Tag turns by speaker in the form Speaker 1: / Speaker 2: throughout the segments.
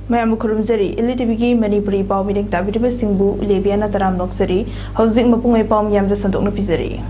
Speaker 1: Mayam Kurumzeri, ELITETV Manipuri Pau Meeting Tabitaba Singbu, Lebiana Taram Noxeri, Housing Mapungai Pau Yam the Santokno Pizeri.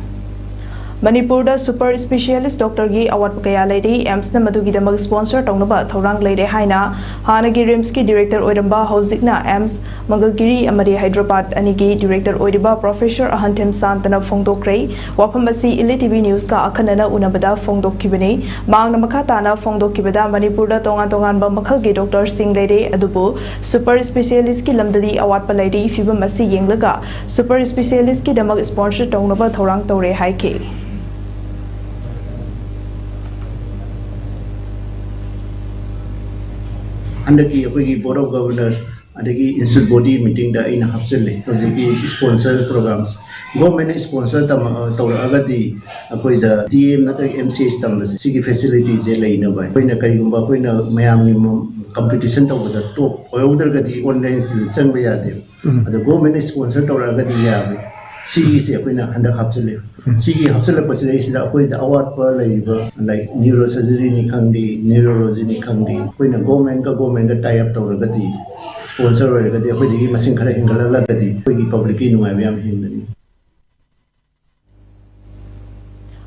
Speaker 1: Manipur da super specialist doctor gi award pakaya lady AMS na madugi da mag sponsor tongnaba thorang lady haina hana gi rims ki director oiramba hozikna AMS Mangalgiri amadi Hyderabad ani gi director oiriba professor Ahantem Santana Fongdokrei wafam asi ELITETV news ka akhanana unabada Fongdokkibani mang na makata na Fongdokkibada Manipur da tongan ba makhal gi doctor sing lady adubu super specialist ki lamdadi award pa lady fibam asi yenglaga super specialist ki damag sponsor tongnaba thorang tore haike
Speaker 2: Under the Board of Governors and the Institute Body meeting the in Hapsele, sponsor programs. Government sponsor Agati, the DM not MC standards, Siki facilities, Elaina, when a Kayumba, when a Miami competition over the top, or other Gati online Sanbayate. The government sponsor Agati Yavi. She is a queen under Hapsele. She Hapsele Pasilation with the award per labor like neurosurgery Nikandi, neurology Nikandi, when a government tie up to Ragati, sponsor Ragati, with the Masinkara in Galagati, with the public in Waviam.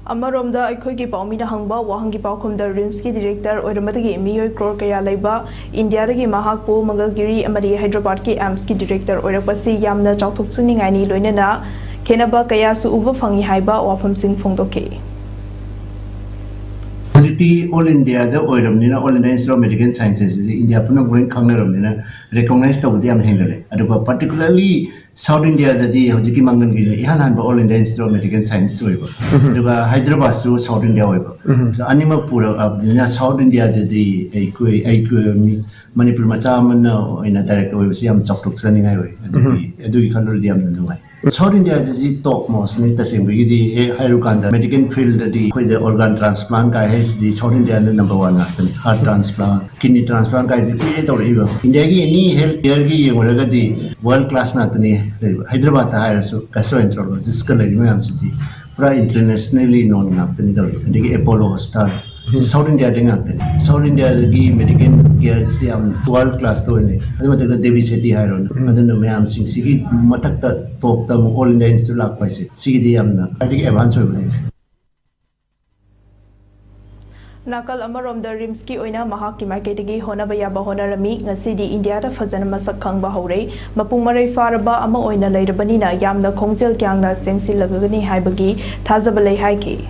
Speaker 1: Amaromda Aikoki Paumina Hangba, Wahangi Paukum the Rimski director or the Matagi Mio Krokaya Leba, India the Mahakpo, Mangalgiri, Amadi Hyderabad ki AMSki director or a Pasi Yamna Choksuning Ani Loinana. Kenaba kaya su uba fangi haiba wafam sing Fongdoke.
Speaker 2: All India, the Oiramina, All India Institute of Medical Sciences, India Puna going Kangaramina, recognized over the Amhangale. And particularly South India, the Hojiki Mangan, Ihan All India Institute of Medical Sciences, Hyderabad to South India. So Animal Pura of the South India, the Manipur Machaman in a direct way, Siam Choktok Sunning Highway, and do you can read the Amnaway. South India is the topmost, the same with the Hairukanda medical field, the organ transplant guy has the South India the number one after heart transplant, kidney transplant guy, the period or even. India any health care the world class Natani, Hyderabad hire so gastroenterologist, City, internationally known after the Apollo Hospital. South India South India medical care is world class to any. I don't know Devi City Hiron. I don't know Mayam Singh Sigi Matakta top them all India Institute of Paise. Sigi the Amna. I think advance over
Speaker 1: Nakal Amarom the Rimski Oina Mahaki Maketigi Honabaya Bahonarami, Nasidi India Fazan Masakang Bahore, Mapumare Faraba Ama Oina later Banina Yamna Kongsil Kyangna Sensi Lagani Haibagi, Tazabale Haiki.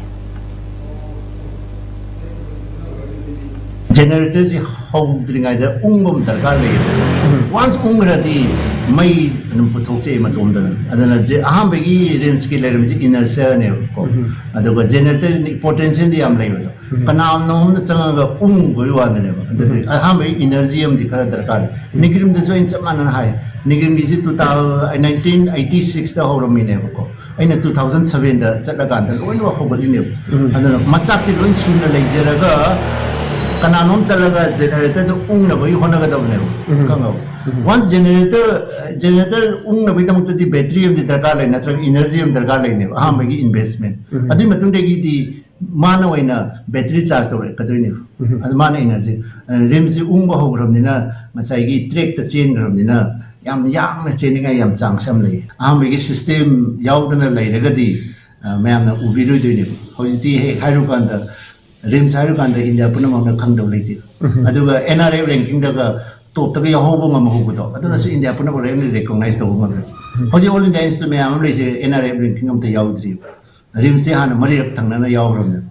Speaker 2: Generators home during either Dargali. Once Ungradi may Putoke Matumdan, and then a Hambegi Rimski inner cerne. And the generator potential in the Amlay. Kanam nom the song of Unguan, a Hambe energy of the Karadarkal. Nigrim the Zoin Chaman High. Nigrim visit 1986 the Horomine. In 2007 the Satagan, the one of Hobalino. And then Matsaki Lun sooner like Jeraga. Kananom talaga generator na ba yung honaga daw na once generator na ba itong the battery yung dargalay na energy yung dargalay na magi investment adi matunda di manaway na battery charge daw kadoy ni ad mana energy rims yung ba hogrom nina masay track ta chain grom nina yam na chain nga yam chang sam lay magi system yaw na lay ragadi mayam na ubiro do ni hojiti hairukanda Rims Hairukanda India Punamana Kangdom Lady. Aduga NRA ranking the top the Yahobum Mahugo. Adunas India Punama really recognized the woman. Hosi only dance to me, I'm only NRA ranking of the Yaudri. Rimsihan, Maria Tangana Yawram.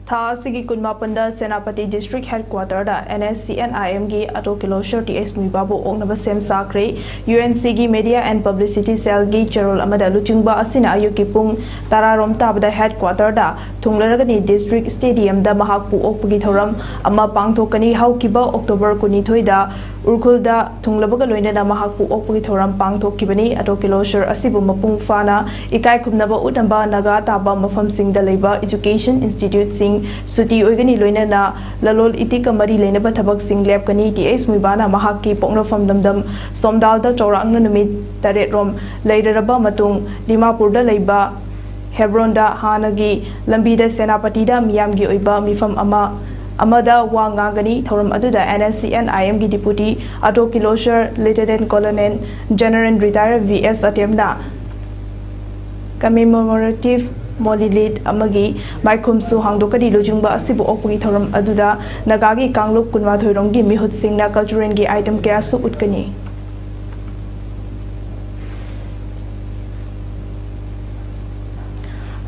Speaker 1: Tha Sigi Kunmapanda Senapati District Headquarter da NSCNIM gi Ato Kilo Shorty S Muibabu Ongnaba Sem Sakre UNC gi Media and Publicity Cell gi Cherol Amada Luchungba Asina Ayukipung Tararom Tabda Headquarter da Tunglaragani District Stadium da Mahakpu Okpugi Thoram Ama Pangthokani Haukiba October Kunithoi da Urkulda Tunglabaga Loinana Mahakpu Okpugi Thoram Pangthokibani Ato Kilo Shor Asibu Mapung Fana Ikai Kumnaba Utamba Naga Taba Mafam Sing da Labor Education Institute Sing Suti Oigani Loinana Lalol Itika Mari Lenaba Tabak Sing Lab Kani TS Muibana Mahaki Pongna from Damdam Somdalda Chorang Namit Taret Rom Laideraba Matung Dimapurda Laiba Hebronda Hanagi Lambida Senapatida Miyamgi Oiba Mifam Ama amada wa ngangani thoram aduda NSCN-IM gi deputy auto closure lieutenant colonel general retired VS Atemna commemorative Molilit amagi Maikumsu hangdokadi lujungba asibu okpagi thoram aduda nagagi kanglup kunwa thoironggi mihut singna cultural gi item kaya su utkani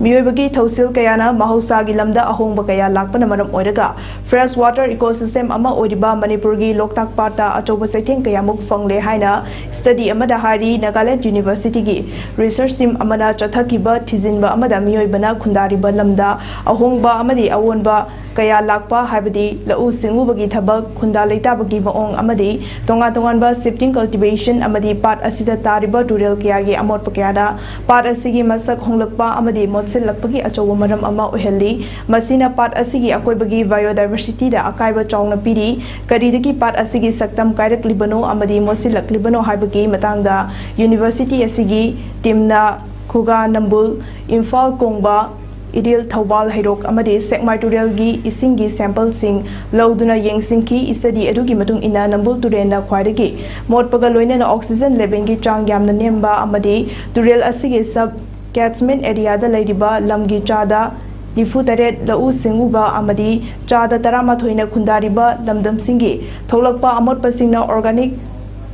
Speaker 1: Miyobagi Thosil Kayana Mahosagi Lamda Ahongba Kaya Lakpana Maram Oiraga Fresh Water Ecosystem Ama Oriba Manipurgi Loktak Pata Achoba Saiteng Kayamuk Fangle Haina Study Amada Hari Nagaland University Gi Research Team Amada Chathakiba Tizinba Amada Miyoibana Kundariba Lamda Ahongba Amadi Awonba Kaya Lakpa Habadi Lau Singubagi Tabak Kunda Leitabagi Maong Amadi Tonga Tonganba Sifting Cultivation Amadi Part Asida Tariba Durel Kayagi Amot Pakada Part Asigi Masak Honglakpa Amadi Lakpagi achowa maram ama oheli masina part asigi akoibagi biodiversity da akaiba chawna piri karidagi part asigi saktam kairak libano amadi mosilak libano haibagi matangda university asigi timna khuga nambul imphal kongba idil thawal hairok amadi sekmai tural gi isingi sample sing lauduna yengsingki study edugi matung ina nambul turena khwaidagi motpaga loina oxygen level gi chang yamna nemba amadi tural asigi sub Catchment area da Ladiba Lamgi Chada Nifu Taret Lau Singuba Amadi Chada Tarama Thoina Kundariba Lamdam Singi Tholakpa Amot Pasingna organic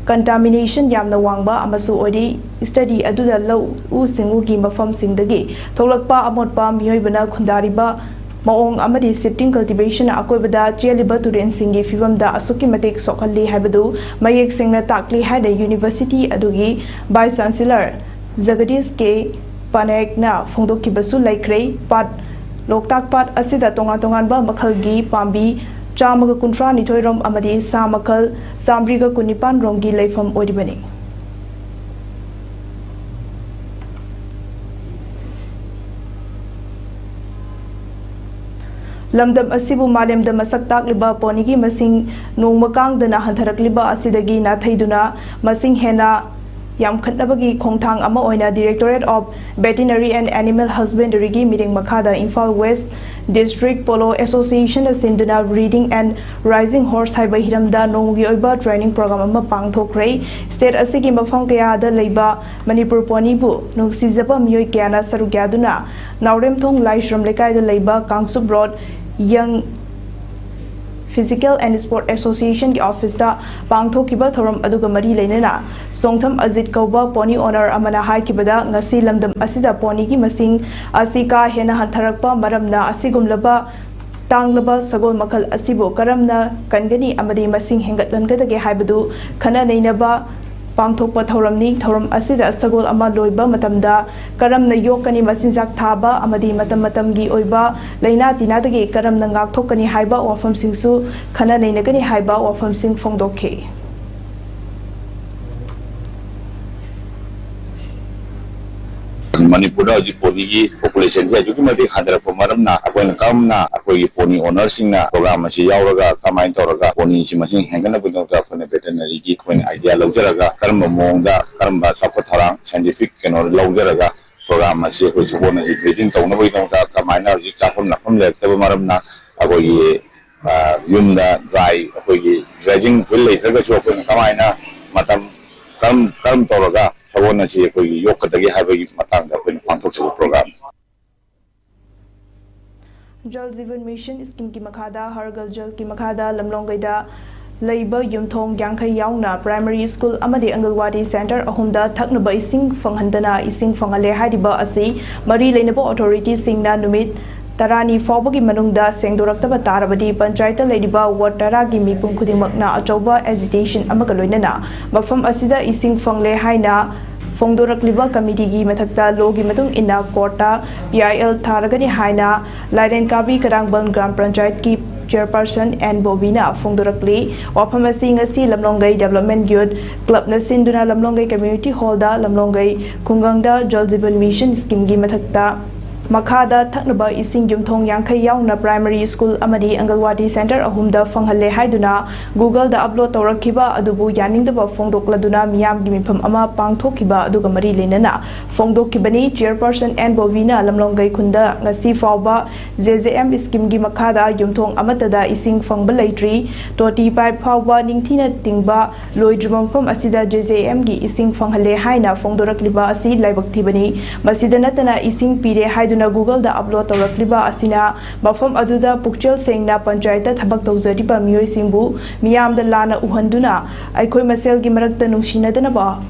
Speaker 1: contamination Yamna Wangba Amasu Odi study Aduda Lau Singugi Mafam Singdagi Tholakpa Amot Pam Yoibana Kundariba Maong Amadi Sifting Cultivation Akoibada Chialiba Turen Singi Fivamda Asuki Matik Sokali Habadu Mayek Singna Takli had a university Adugi Vice Chancellor Zagadis K. Panekna Fongdoki Basu Laikre Pat Loktak Pat Asida Tonga Tonganba Makalgi Pambi Chamaga Kuntra Nitoirom Amadi Samakal Sambriga Kunipan Rongi Laifam Odibani Lamdam Asibu Malem the Masaktak Liba Ponigi Masing Nongmakang the Nahantarak Liba Asidagi Nathaiduna Masing Hena Yam Khatnabagi Khongthang Ama Oina Directorate of Veterinary and Animal Husbandry gi meeting Makada Imphal West District Polo Association Sinduna Breeding and Rising Horse Haiba Hiramda Nonggi Oiba Training Program Ama Pangthokre State Asigi Mafam Kayada Leiba Manipur Ponibu Nuksizaba Miyoi Kayana Sarugyaduna Naurem Thong Laishram Lekaida Leiba Kangsup Road Young Physical and Sport Association ki office da pangthokiba thoram aduga mari leinena Songtham Azit Kauba Pony Owner Amana haikibada ngasi lamdam asida pony ki masing asika hena hantharakpa maramna asigumlaba tanglaba sagol makal asibo karamna kangani amadi masing hengatlangadage haibadu khana neinaba Pangthokpa Thoramni Thoram Asida Sagol Ama Loiba Matamda Karamna Yokani Masinjak Thaba Amadi Matam Matamgi Oiba Laina Tinadagi Karamna Ngakthokani Haiba Wafam Singsu Khana Nainagani Haiba Wafam Sing Fongdokhe
Speaker 3: Manipur ji poni gi population ji ju ki mati hadra pomaram na akoin kam na akoi poni owner sing na program si yauraga kamain toraga poni si masing hengana budong ka phone veterinary gi koin idea laujaraga karma mongda karma sapko tharang scientific kenor laujaraga program si koi sabona si breeding tawna budong ka kamain na ji chapom na phom lek tabe maram na akoi yumda dry akoi grazing field leithaga so koin kamain na matam kam toraga Sabona si koi yokatagi habagi matangda koi pangthokchaba program
Speaker 1: Jal Jeevan Mission Scheme ki Makhada Hargal Jal ki Makhada Lamlonggaida Leiba Yumthong Yangkhai Yaungna Primary School Amadi Angalwadi Center Ahumda Thaknaba Ising Fanghandana Ising Fangale Hadiba Asi Mari Leinaba Authority Singna Numit Tarani Fawbagi Manungda Sengdoraktaba Tarabadi Panchayata Ladiba Ward Taragi Mipum Khudimakna Achoba Agitation Amaga Loinana Mafam Asida Ising Fangle Haina Fongdorakliba Committee gi Mathakta Logi Matung Inna Kota PIL Taragani Haina Laiden Kabi Karangbang Gram Panchayat ki Chairperson and Bobina Fongdorakli Wapamasi Ngasi Lamlongai Development Youth Club na Sinduna Lamlongai Community Hall da Lamlongai Kungangda Jal Jeevan Mission Scheme gi Mathakta Makada Thaknaba Ising Yumthong Yankai Yauna Primary School Amadi Angalwadi Center Ahumda Fanghale Haiduna Google da upload Torakiba Adubu Yaning the Fongdokladuna Miam Gimipam Ama Pangtokiba Adugamari Lenana Fongdokibani Chairperson and Bovina Lamlongai Kunda Ngasi Fauba ZZM Iskim Gimakada Yumthong Amatada Ising Fangbalatri Toti Pai Pauba Ningtina Tingba Loidrum from Asida JZM Gi Ising Fanghale Haina Fongdorakliba Asi Laibak Masidanatana Ising Pire Haiduna Google da upload Torakliba Asina Mafam Aduda Pukchel Sengna Panchayata Tabak Tozariba Mioy Simbu Miam the Lana Uhanduna Aikoi Masel Gimarakta Nushina Danaba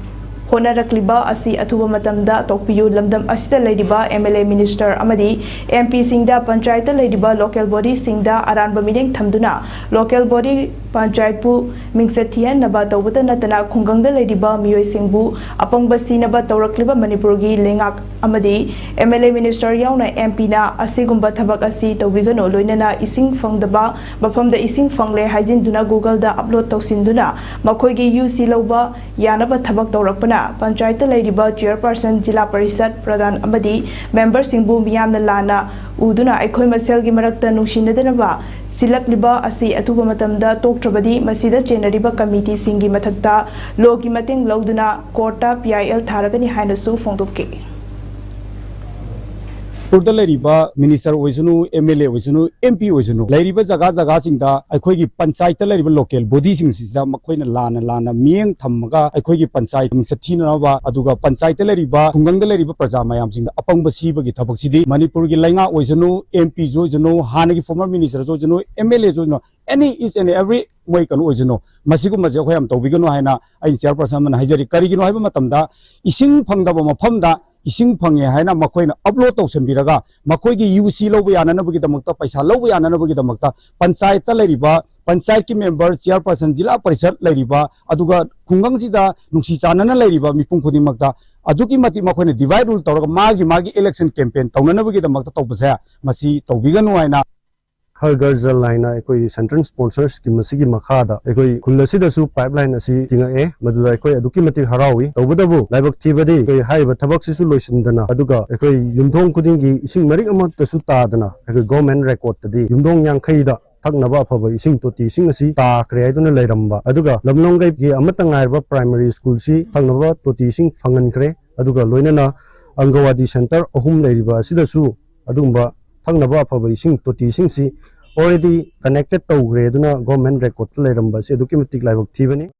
Speaker 1: Honarakliba Asi Atuba Matamda Tokpiyu Lamdam Asita Ladiba MLA Minister Amadi MP Singda Panchayata Ladiba Local Body Singda Aranba Meeting Tamduna Local Body Panchayatpu Mingsatian Naba Tawuta Natana Kungangda Ladiba Mioy Singbu Apangbasi Naba Taurakliba Manipurgi Lengak Amadi MLA Minister Yauna MP na Asigumba Tabak Asi Tawigano Loinana Ising Fangdaba Bafam the Ising Fangle Haizin Duna Google da upload Toksinduna Makoigi UC Loba Yanaba Tabak Taurakpana Panchayata Ladiba Chairperson Jila Parisat Pradhan Amadi Member Singbu Miyam Lana Uduna Aikoi Masel Gimarakta Nushinadanaba Silak Liba Asi Atuba Matamda Toktrabadi Masida Generiba Committee Singi Matakta Logi Mating Lauduna Kota PIL Tharagani Hainasu Fongdoke
Speaker 4: Purda Leriba, Minister Ozunu, MLA Ozunu, MP Ozunu, Leriba Zaga Singda, Akogi Panchayta Leriba local, body sings the Makoina Lana, Miang Tamaga, Akogi Panchayt, Satina, Aduga Panchayta Leriba, Kunganga Leriba Prazamayam Sing, Apang Basiba Gitaboxidi, Manipur Gilanga Ozunu, MP Zozunu, Hanagi former Minister Zozunu, MLA Zozunu, any is and every way can Ozunu, Masiku Mazakoyam, Tobigano Haina, I Chairperson and Hajari Karigino Matamda, Ishing Pangdaba Mapamda. Ising Pange Haina Makoina upload to Sembiraga, Makoigi UC Lobiana Bugitamakta, Paisa Lobiana Bugitamaka, Panchayta Leriba, Panchayki member, Chairperson Zilla Parisat Leriba, Aduga Kungangzida, Nuxisana Leriba, Mipungudi Magda, Aduki Mati Makone divide Magi election campaign, Tauna Bugitamakta Topasa, Masi Tobigano.
Speaker 5: हर घर जल line कोई central sponsors की मसीगी मखादा कोई खुलसीदसु pipeline असि जिंगे मदुदा कोई अदुकी मति हरावी तौबदबु लाइबक थिबदि कोई हाइबा थबक सिसु लोइसिनदना अदुगा कोई युमथोंग खुदिंगी इसिंग मरिक अमतसु तादना कोई गवर्नमेंट रेकॉर्ड तदि युमथोंग यांखैदा थकनबा अफबा इसिंग तोति इसिंग असि ताख्रे आइदुना लैरंबा अदुगा लमलोंगै गी अमतंगाइबा प्राइमरी स्कूल सि थकनबा तोति इसिंग फंगनख्रे अदुगा लोइनना अंगवादी centre अहुम लैरिबा सिदसु अदुंबा Thaknaba Paba Ising Toti Singsi already connected to Greduna government record Leramba, Educative Live Activity.